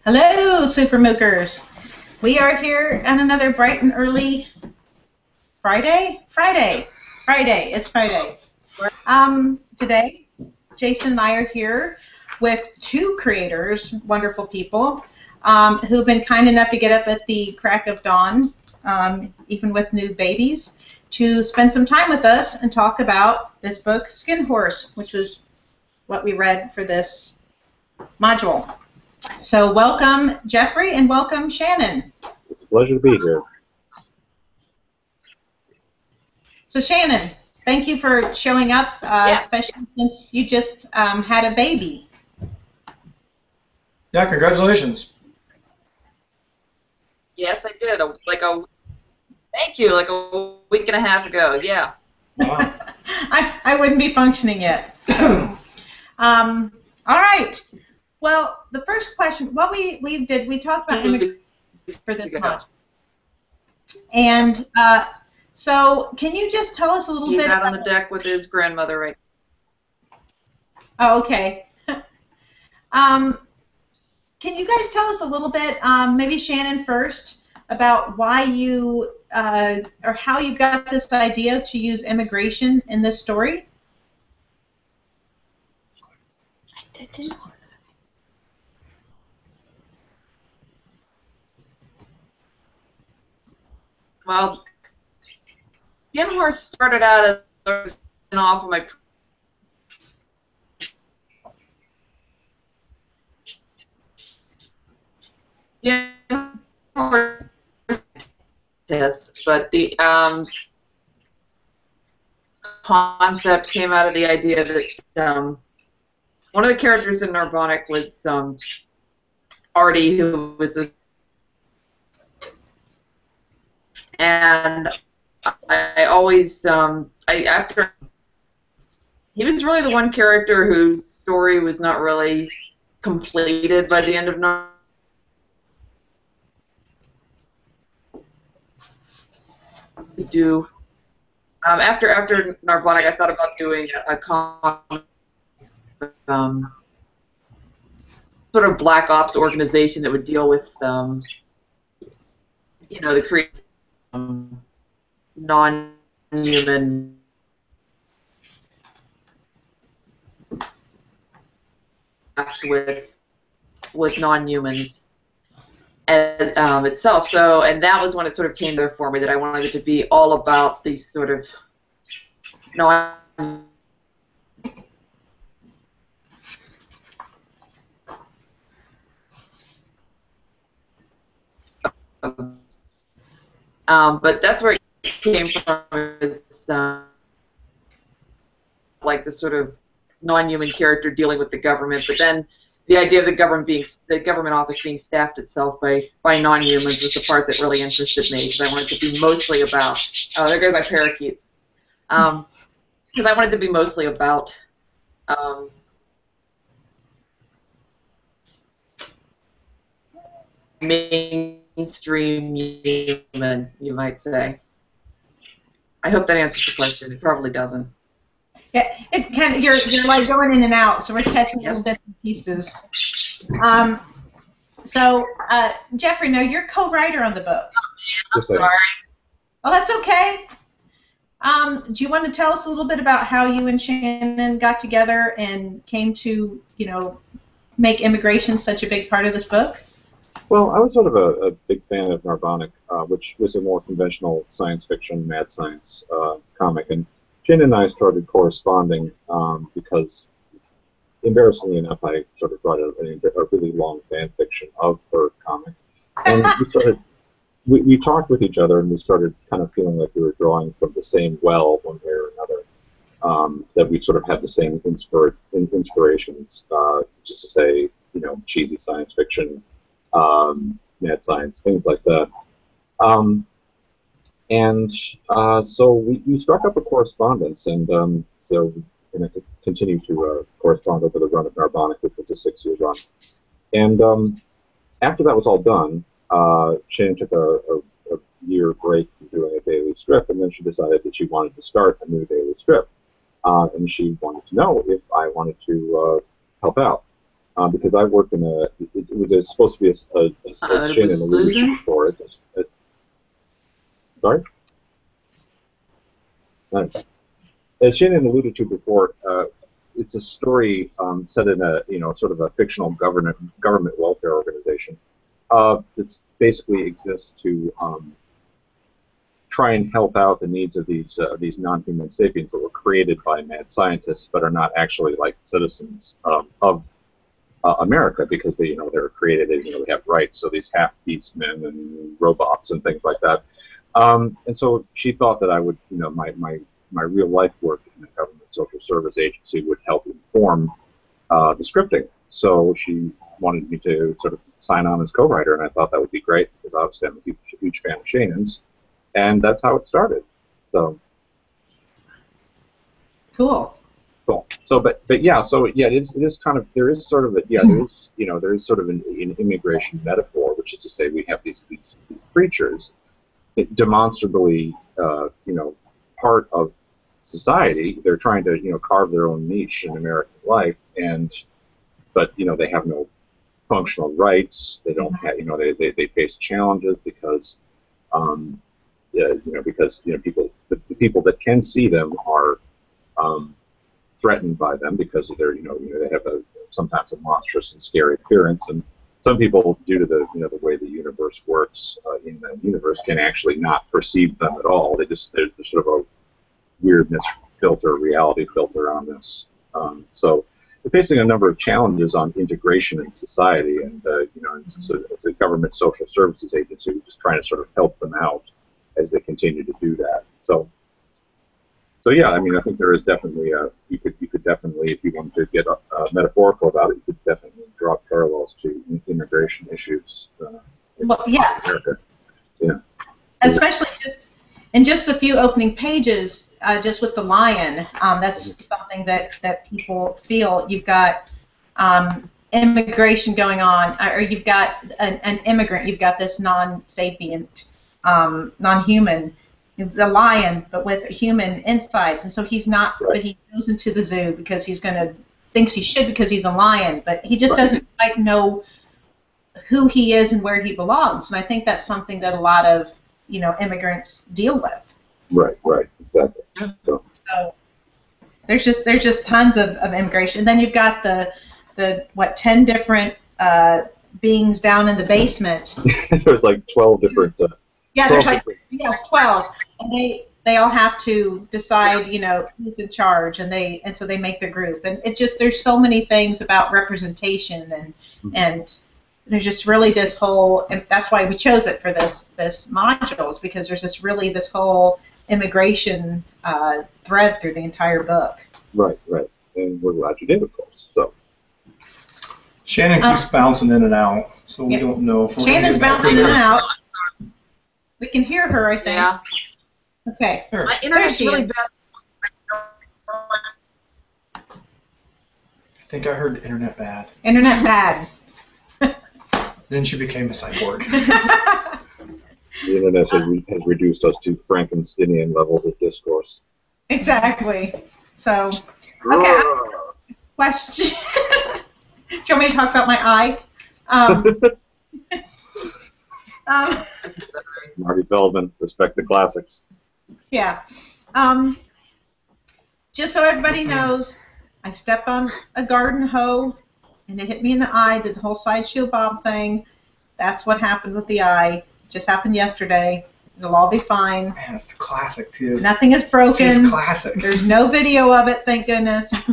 Hello, SuperMOOCers. We are here on another bright and early Friday. It's Friday. Today, Jason and I are here with two creators, wonderful people, who've been kind enough to get up at the crack of dawn, even with new babies, to spend some time with us and talk about this book, Skin Horse, which was what we read for this module. So welcome, Jeffrey, and welcome, Shaenon. It's a pleasure to be here. So Shaenon, thank you for showing up, especially since you just had a baby. Yeah, congratulations. Yes, I did. Thank you. Like a week and a half ago. Yeah. Wow. I wouldn't be functioning yet. So, all right. Well, the first question, what we talked about immigration for this month. And so can you just tell us a little bit? He's out on the deck with his grandmother right now. Oh, okay. Can you guys tell us a little bit, maybe Shaenon first, about why you, or how you got this idea to use immigration in this story? I didn't. Well, Skin Horse started out as an off of my but the concept came out of the idea that one of the characters in Narbonic was Artie, who was a and I always, after, he was really the one character whose story was not really completed by the end of after Narbonic, I thought about doing a sort of black ops organization that would deal with, you know, the creation non-human with non-humans itself. So, and that was when it sort of came there for me that I wanted it to be all about these sort of but that's where it came from, is like the sort of non-human character dealing with the government, but then the idea of the government office being staffed itself by non-humans was the part that really interested me, because I wanted to be mostly about, oh, there goes my parakeets, because I wanted to be mostly about mainstream human, you might say. I hope that answers the question. It probably doesn't. Yeah, it kind of, you're like going in and out, so we're catching little bits and pieces. So Jeffrey, no, you're co-writer on the book. I'm sorry. Oh, that's okay. Do you want to tell us a little bit about how you and Shaenon got together and came to, you know, make immigration such a big part of this book? Well, I was sort of a big fan of Narbonic, which was a more conventional science fiction, mad science comic, and Shaenon and I started corresponding because, embarrassingly enough, I sort of brought a really long fan fiction of her comic, and we talked with each other, and we started kind of feeling like we were drawing from the same well one way or another, that we sort of had the same inspirations, just to say, you know, cheesy science fiction, mad science, things like that. So we struck up a correspondence, and so I could continue to correspond over the run of Narbonic, which was a 6-year run. And after that was all done, Shaenon took a year break from doing a daily strip, and then she decided that she wanted to start a new daily strip, and she wanted to know if I wanted to help out. because I worked in it was supposed to be as Shaenon alluded to before. Sorry? As Shaenon alluded to before, it's a story set in a sort of a fictional government welfare organization. It basically exists to try and help out the needs of these non-human sapiens that were created by mad scientists, but are not actually like citizens of America, because they were created, they have rights. So these half-beast men and robots and things like that. And so she thought that I would, my real life work in the government social service agency would help inform the scripting. So she wanted me to sort of sign on as co-writer, and I thought that would be great, because obviously I'm a huge fan of Shaenon's, and that's how it started. So cool. So, but yeah, it is kind of, there is sort of there is sort of an immigration metaphor, which is to say we have these creatures demonstrably part of society. They're trying to carve their own niche in American life, but they have no functional rights. They don't have they face challenges because the people that can see them are threatened by them because of their they have sometimes a monstrous and scary appearance, and some people, due to the the way the universe works in the universe, can actually not perceive them at all. There's sort of a weirdness filter, reality filter on this. So they're facing a number of challenges on integration in society, and it's a government social services agency. We're just trying to sort of help them out as they continue to do that. So yeah, I mean, I think there is definitely you could definitely, if you wanted to get metaphorical about it, you could definitely draw parallels to immigration issues. Well, yeah. America. Yeah. Especially just a few opening pages, just with the lion. That's something that people feel. You've got immigration going on, or you've got an immigrant. You've got this non-sapient, non-human. It's a lion, but with human insides, and so he's not. Right. But he goes into the zoo because thinks he should because he's a lion, but he just doesn't quite know who he is and where he belongs. And I think that's something that a lot of immigrants deal with. Right, exactly. So there's just tons of immigration. And then you've got the 10 different beings down in the basement. There's like 12 different. Yeah, there's 12, and they all have to decide, who's in charge, and so they make their group, and there's so many things about representation, and there's just really this whole, and that's why we chose it for this modules, because there's this whole immigration thread through the entire book. Right, and we're glad you did, of course. So Shaenon keeps bouncing in and out, so we don't know if we're Shannon's bouncing in and out. We can hear her, I think. Yeah. Okay. My internet's really bad. I think I heard internet bad. Internet bad. Then she became a cyborg. The internet has reduced us to Frankensteinian levels of discourse. Exactly. So, okay. Question. Do you want me to talk about my eye? Marty Feldman, respect the classics. Yeah. Just so everybody knows, I stepped on a garden hoe, and it hit me in the eye, did the whole sideshow Bob thing. That's what happened with the eye. It just happened yesterday. It'll all be fine. Man, it's a classic, too. Nothing is broken. It's just classic. There's no video of it, thank goodness.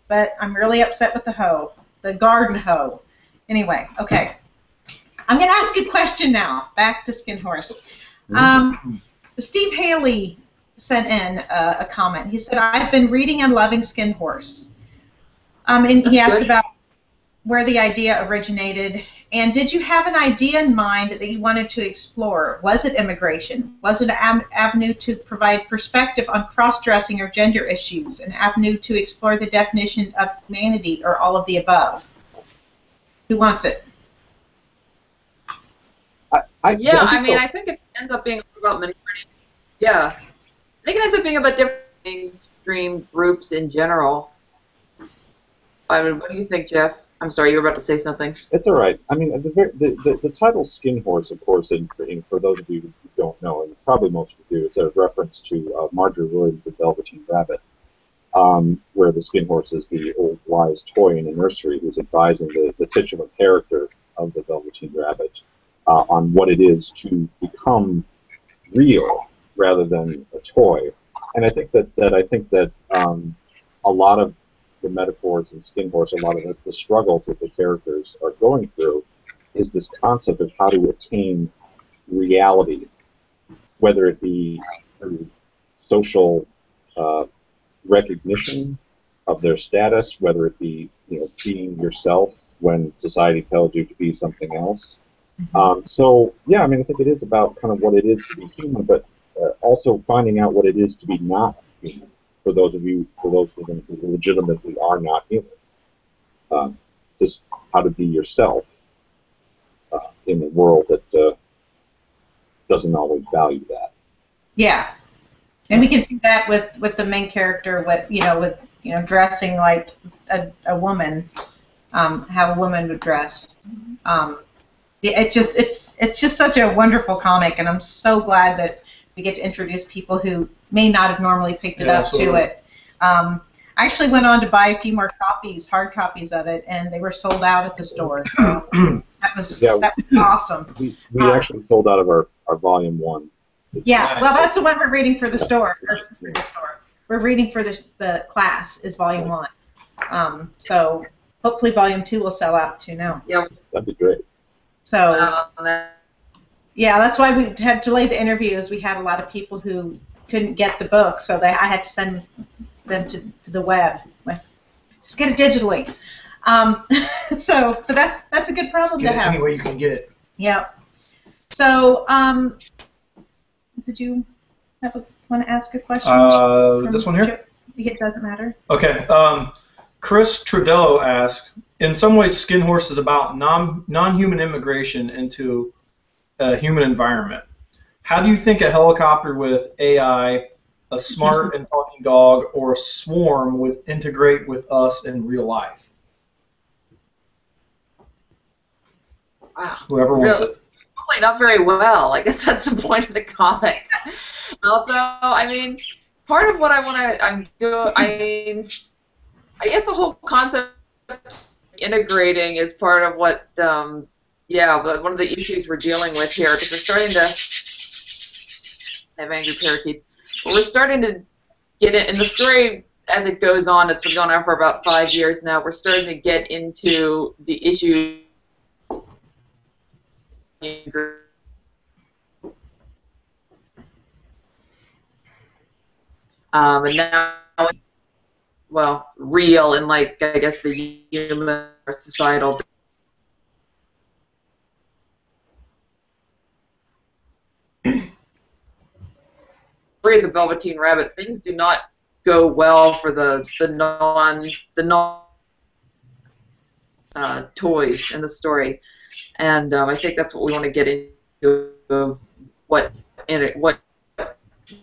But I'm really upset with the hoe, the garden hoe. Anyway, okay. I'm going to ask you a question now. Back to Skin Horse. Steve Haley sent in a comment. He said, I've been reading and loving Skin Horse. And he asked about where the idea originated. And did you have an idea in mind that you wanted to explore? Was it immigration? Was it an avenue to provide perspective on cross-dressing or gender issues? An avenue to explore the definition of humanity, or all of the above? Who wants it? I think it ends up being about minority. Yeah. I think it ends up being about different mainstream groups in general. I mean, what do you think, Jeff? I'm sorry, you were about to say something. It's all right. I mean, the title Skin Horse, of course, for those of you who don't know, and probably most of you do, it's a reference to Marjorie Williams' The Velveteen Rabbit, where the Skin Horse is the old wise toy in a nursery who's advising the titular character of the Velveteen Rabbit on what it is to become real rather than a toy. And I think that a lot of the metaphors in Skin Horse, a lot of the struggles that the characters are going through, is this concept of how to attain reality, whether it be through social recognition of their status, whether it be being yourself when society tells you to be something else. So yeah, I mean, I think it is about kind of what it is to be human, but also finding out what it is to be not human. For those who legitimately are not human, just how to be yourself in a world that doesn't always value that. Yeah, and we can see that with the main character, with dressing like a woman, how a woman would dress. It's just such a wonderful comic, and I'm so glad that we get to introduce people who may not have normally picked it up to it. I actually went on to buy a few more copies, hard copies of it, and they were sold out at the store. So that was awesome. We actually sold out of our volume 1. Yeah, well, that's the one we're reading for the store. We're reading for the class is volume 1. So hopefully volume 2 will sell out too now. Yeah, that'd be great. So. Yeah, that's why we had delayed the interviews. We had a lot of people who couldn't get the book, so I had to send them to the web. Just get it digitally. But that's a good problem to have. Any way you can get it. Yeah. So, did you want to ask a question? This one here? It doesn't matter. Okay. Chris Trudello asks, in some ways, Skin Horse is about non-human immigration into a human environment. How do you think a helicopter with AI, a smart and talking dog, or a swarm would integrate with us in real life? Wow. Whoever wants it. Probably not very well. I guess that's the point of the comic. Although, I mean, part of what I'm doing, I guess the whole concept of integrating is part of what, but one of the issues we're dealing with here, because we're starting to have angry parakeets. But we're starting to get it in the story as it goes on. It's been going on for about 5 years now. We're starting to get into the issue. And now, well, real and like I guess the human or societal. The Velveteen Rabbit, things do not go well for the non toys in the story, and I think that's what we want to get into, of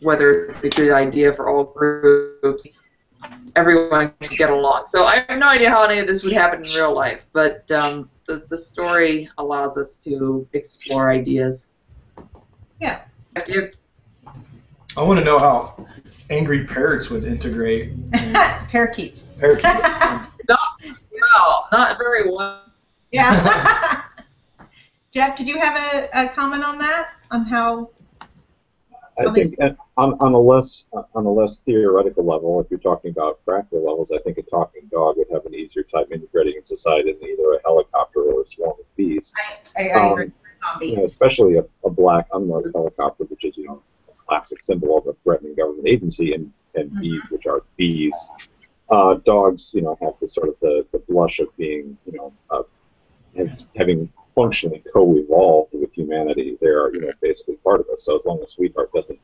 whether it's a good idea for all groups, everyone can get along. So I have no idea how any of this would happen in real life, but the story allows us to explore ideas. Yeah. I want to know how angry parrots would integrate. Parakeets. Parakeets. Not very well. Yeah. Jeff, did you have a comment on that? On how? I think on a less theoretical level, if you're talking about practical levels, I think a talking dog would have an easier time integrating in society than either a helicopter or a swarm of bees. I agree. Especially a black unmarked helicopter, which is a classic symbol of a threatening government agency, and bees, which are bees. Dogs, have the sort of the blush of being, having functionally co-evolved with humanity. They're, basically part of us. So as long as Sweetheart doesn't,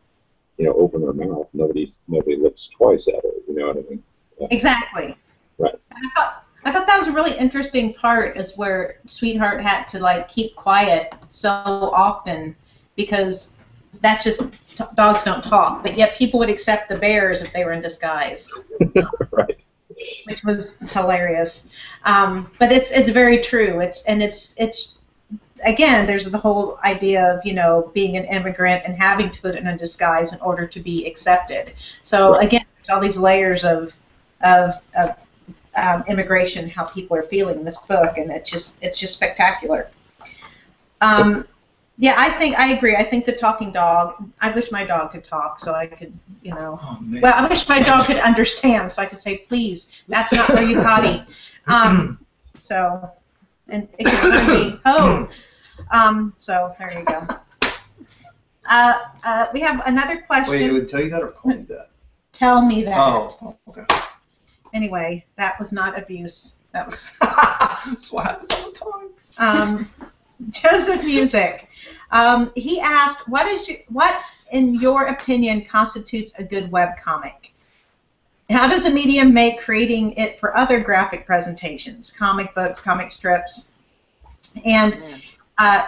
open her mouth, nobody looks twice at her. You know what I mean? Yeah. Exactly. Right. I thought that was a really interesting part, is where Sweetheart had to keep quiet so often, because that's just dogs don't talk, but yet people would accept the bears if they were in disguise. Right. which was hilarious. But it's very true. It's again, there's the whole idea of, you know, being an immigrant and having to put in a disguise in order to be accepted. So Right. again, there's all these layers of immigration, how people are feeling in this book, and it's just spectacular. Yeah, I agree. I think the talking dog. I wish my dog could talk, so I could, you know. Oh, man. Well, I wish my dog could understand, so I could say, "Please, that's not where you potty." So, and it could really be, "Oh." So there you go. We have another question. Wait, it would tell you that or call me that? Tell me that. Oh, okay. Anyway, that was not abuse. That was. That's what happens all the time. Joseph Music. He asked, what, in your opinion, constitutes a good webcomic? How does a medium make creating it for other graphic presentations, comic books, comic strips? And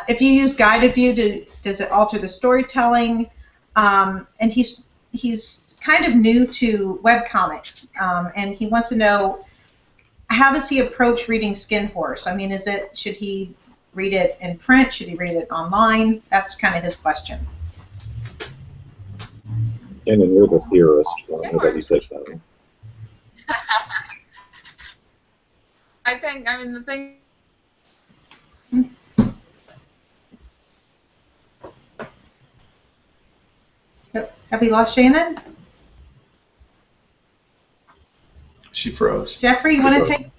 if you use guided view, does it alter the storytelling? And he's kind of new to webcomics, and he wants to know, how does he approach reading Skin Horse? I mean, should he read it in print? Should he read it online? That's kind of his question. And then you're the theorist. Nobody takes that one. I mean, the thing. Have we lost Shaenon? She froze. Jeffrey, you want to take?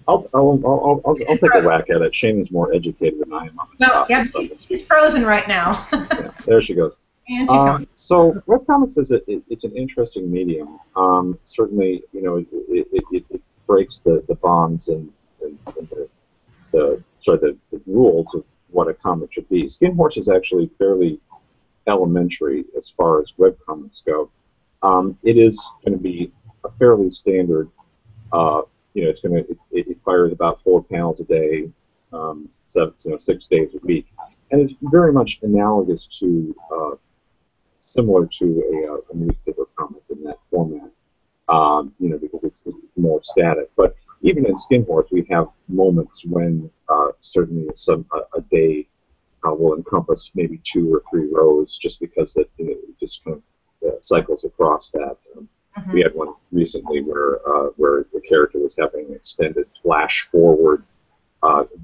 I'll take a whack at it. Shaenon's more educated than I am on this No, topic. yeah, she's frozen right now. Yeah, there she goes. And she's gone. So webcomics it's an interesting medium. Certainly, you know, it breaks the bonds and the rules of what a comic should be. Skin Horse is actually fairly elementary as far as webcomics go. It is going to be a fairly standard. You know, it fires about 4 panels a day, 6 days a week, and it's very much analogous to, similar to a newspaper comic in that format. You know, because it's more static. But even in Skin Horse, we have moments when certainly a day will encompass maybe 2 or 3 rows, just because that, you know, it just kind of cycles across that. We had one recently where the character was having an extended flash forward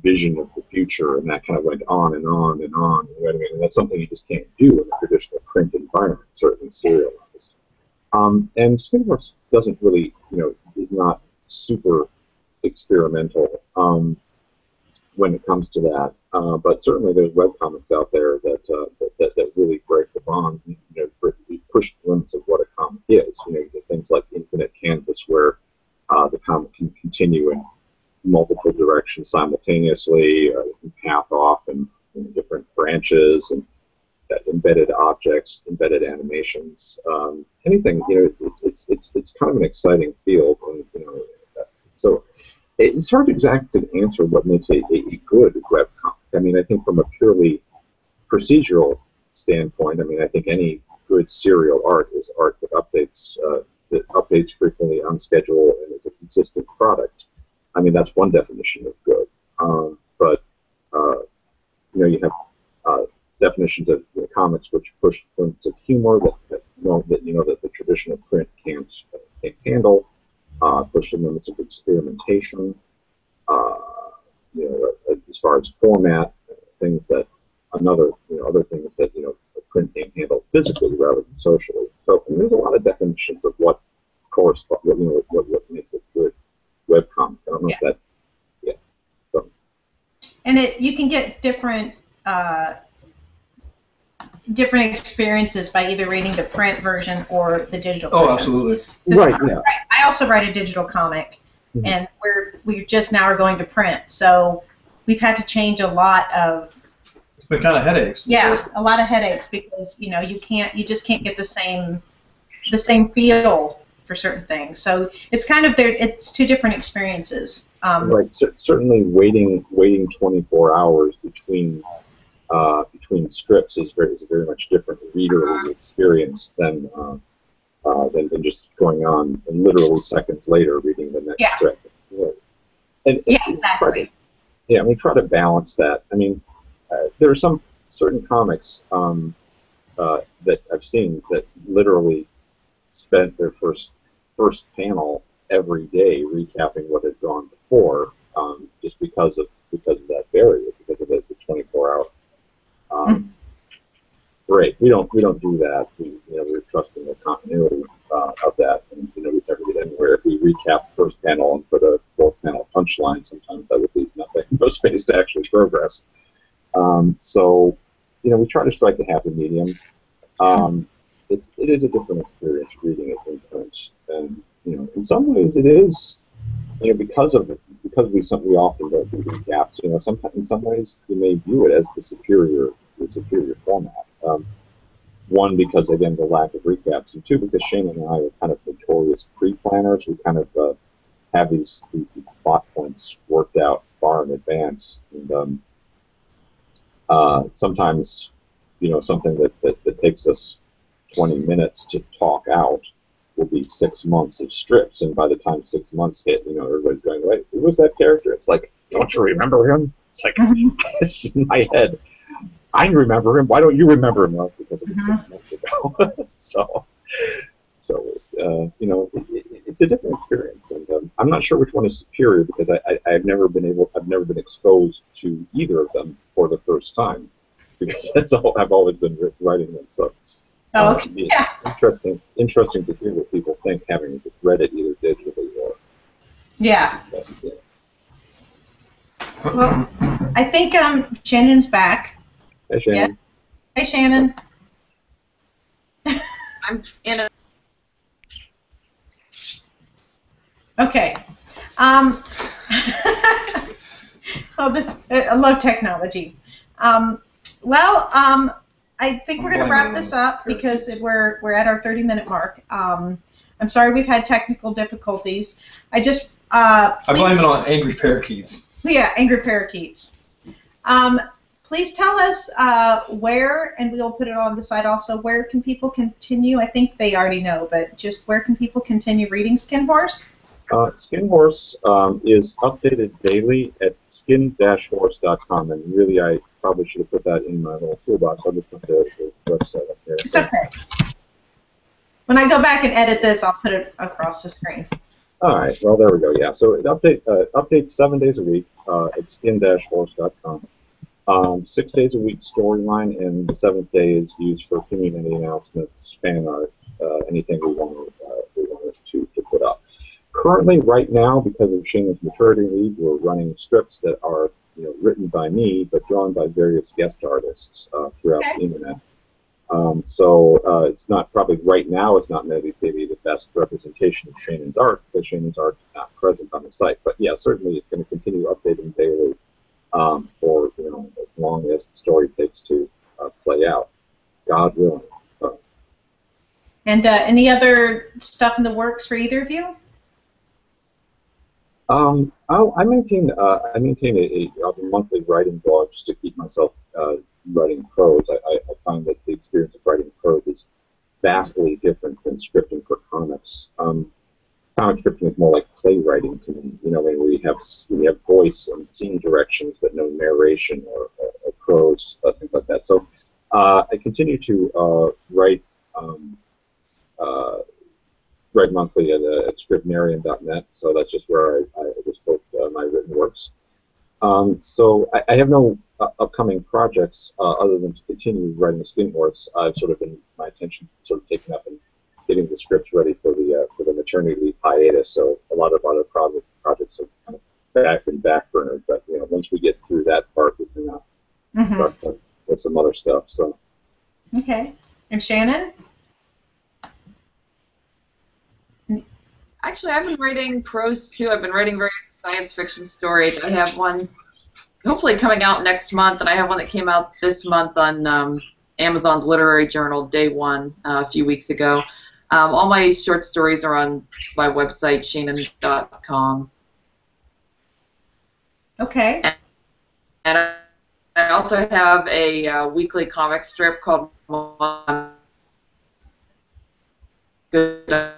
vision of the future, and that kind of went on and on and on. You know what I mean? And that's something you just can't do in a traditional print environment, certainly serialized. And Skin Horse doesn't really, you know, is not super experimental when it comes to that. But certainly there's webcomics out there that really break the bond, you know, push the limits of what a comic is. You know, you get things like Infinite Canvas, where the comic can continue in multiple directions simultaneously, path off in different branches, and embedded objects, embedded animations, anything. You know, it's kind of an exciting field, and you know, so it's hard to exactly answer what makes a good webcomic. I mean, I think from a purely procedural standpoint, I mean, I think any good serial art is art that updates frequently on schedule and is a consistent product. I mean, that's one definition of good. But you know, you have definitions of comics which push points of humor that the traditional print can't handle. Push the limits of experimentation. You know, as far as format, things that other things that, you know, print can't handle physically rather than socially. So I mean, there's a lot of definitions of what makes a good webcomic. I don't know if that. Yeah. So. And you can get different experiences by either reading the print version or the digital version. Oh, absolutely. Right. Yeah. I also write a digital comic, and we just now are going to print. So we've had to change a lot of. It's been kind of headaches. Yeah, a lot of headaches, because you know you just can't get the same feel for certain things. So it's kind of it's 2 different experiences. Right. Certainly, waiting 24 hours between strips is very much different readerly experience than than just going on and literally seconds later reading the next strip. And exactly. We try to balance that. I mean, there are some certain comics that I've seen that literally spent their first panel every day recapping what had gone before, just because of that barrier, because of the 24-hour break. We don't do that. We're trusting the continuity of that, and we never get anywhere. If we recap the first panel and put a fourth panel punchline, sometimes that would leave nothing, no space to actually progress. So we try to strike a happy medium. It is a different experience reading it in print, and in some ways it is, because we often don't do recaps. Sometimes in some ways you may view it as the superior format. One, because again the lack of recaps, and two, because Shaenon and I are kind of notorious pre-planners. We kind of have these plot points worked out far in advance, and sometimes something that takes us 20 minutes to talk out will be 6 months of strips, and by the time 6 months hit, everybody's going, wait, who was that character? It's like, don't you remember him? It's like, it's in my head. I remember him. Why don't you remember him? Well, because it was 6 months ago. so it's a different experience, and I'm not sure which one is superior, because I've never been exposed to either of them for the first time, because that's all I've always been writing them. So interesting to hear what people think, having read it either digitally or. Yeah. Well, I think Shannon's back. Hey, Shaenon. Yeah. Hey, Shaenon. I'm in a. Okay. I love technology. I think we're going to wrap this up because we're at our 30-minute mark. I'm sorry we've had technical difficulties. I blame it on angry parakeets. Yeah, angry parakeets. Please tell us where, and we'll put it on the site also, where can people continue? I think they already know, but just where can people continue reading Skin Horse? Skin Horse is updated daily at skin-horse.com, and really I probably should have put that in my little toolbox. I'll just put the website up there. It's okay. When I go back and edit this, I'll put it across the screen. All right. Well, there we go. Yeah. So it updates 7 days a week at skin-horse.com. 6 days a week storyline, and the 7th day is used for community announcements, fan art, anything we want to put up. Currently, right now, because of Shaenon's maternity leave, we're running strips that are written by me but drawn by various guest artists throughout the internet. So it's not probably right now. It's not maybe the best representation of Shaenon's art, because Shaenon's art is not present on the site. But yeah, certainly it's going to continue updating daily for as long as the story takes to play out, God willing. So. And any other stuff in the works for either of you? I maintain a monthly writing blog just to keep myself writing prose. I find that the experience of writing prose is vastly different than scripting for comics. Comic scripting is more like playwriting to me. When we have voice and scene directions, but no narration or prose, things like that. So I continue to write monthly at scriptnarian.net. So that's just where I just post my written works. So I have no upcoming projects other than to continue writing the Skin Horse. I've sort of been, my attention sort of taken up in getting the scripts ready for the maternity leave hiatus. So a lot of other projects are kind of been backburnered. But once we get through that part, we can start with some other stuff. So. Okay. And Shaenon? Actually, I've been writing prose too. I've been writing various science fiction stories. I have one hopefully coming out next month, and I have one that came out this month on Amazon's literary journal, Day One, a few weeks ago. All my short stories are on my website, Shaenon.com. Okay. And I also have a weekly comic strip called good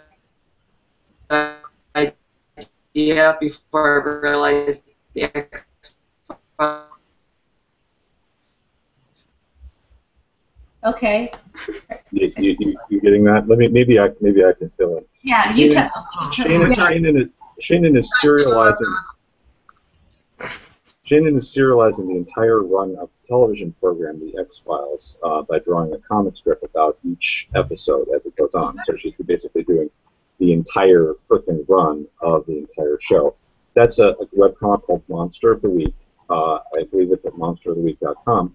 idea before I realized the X-Files. Okay. You getting that? Maybe I can fill in. Yeah, you tell. Shaenon is serializing. Shaenon is serializing the entire run of the television program, The X-Files, by drawing a comic strip about each episode as it goes on. So she's basically doing the entire frickin' run of the entire show. That's a webcomic called Monster of the Week. I believe it's at monsteroftheweek.com.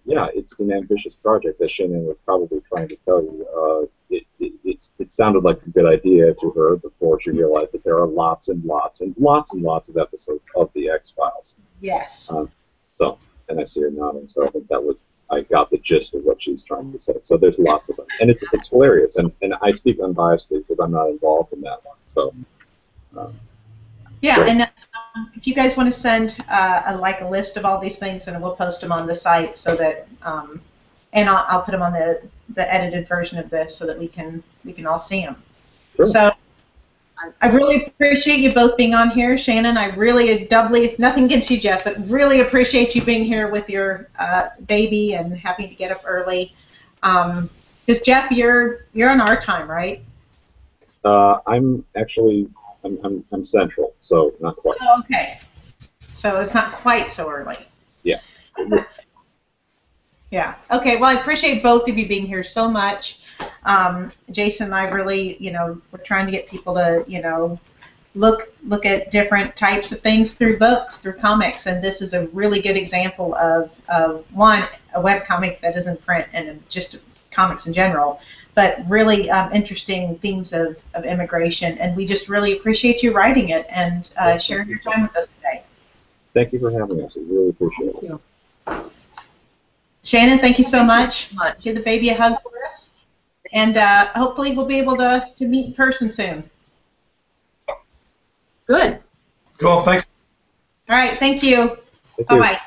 Yeah, it's an ambitious project, as Shaenon was probably trying to tell you. It sounded like a good idea to her before she realized that there are lots and lots and lots and lots of episodes of the X-Files. Yes. And I see her nodding, so I think I got the gist of what she's trying to say. So there's lots of them, and it's hilarious, and I speak unbiasedly because I'm not involved in that one. So. Yeah, great. and if you guys want to send a list of all these things, and we'll post them on the site so that, and I'll put them on the edited version of this so that we can all see them. Sure. So I really appreciate you both being on here, Shaenon. I really doubly, nothing against you, Jeff, but really appreciate you being here with your baby and having to get up early. Because Jeff, you're on our time, right? I'm central, so not quite. Oh, okay. So it's not quite so early. Yeah. Yeah. Okay. Well, I appreciate both of you being here so much. Jason and I really, we're trying to get people to, look at different types of things through books, through comics, and this is a really good example of one, a webcomic that is in print and just comics in general, but really interesting themes of immigration, and we just really appreciate you writing it and sharing your time with us today. Thank you for having us. I really appreciate it. Shaenon, thank you so much. Give the baby a hug for us, and hopefully we'll be able to meet in person soon. Good. Cool, thanks. All right, thank you. Thank you. Bye-bye.